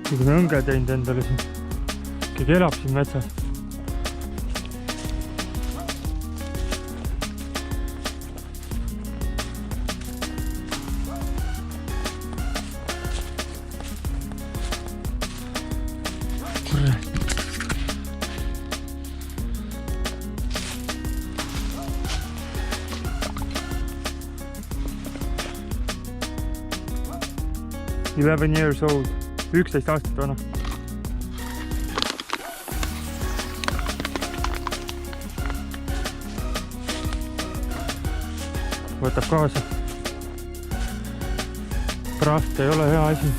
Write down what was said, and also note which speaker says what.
Speaker 1: Kõigune õnge teinud endale siin. Keegi elab siin metsas. Kurat. Eleven years old. 11 aastat vana. Võtab kaasa. Praht ei ole hea asi.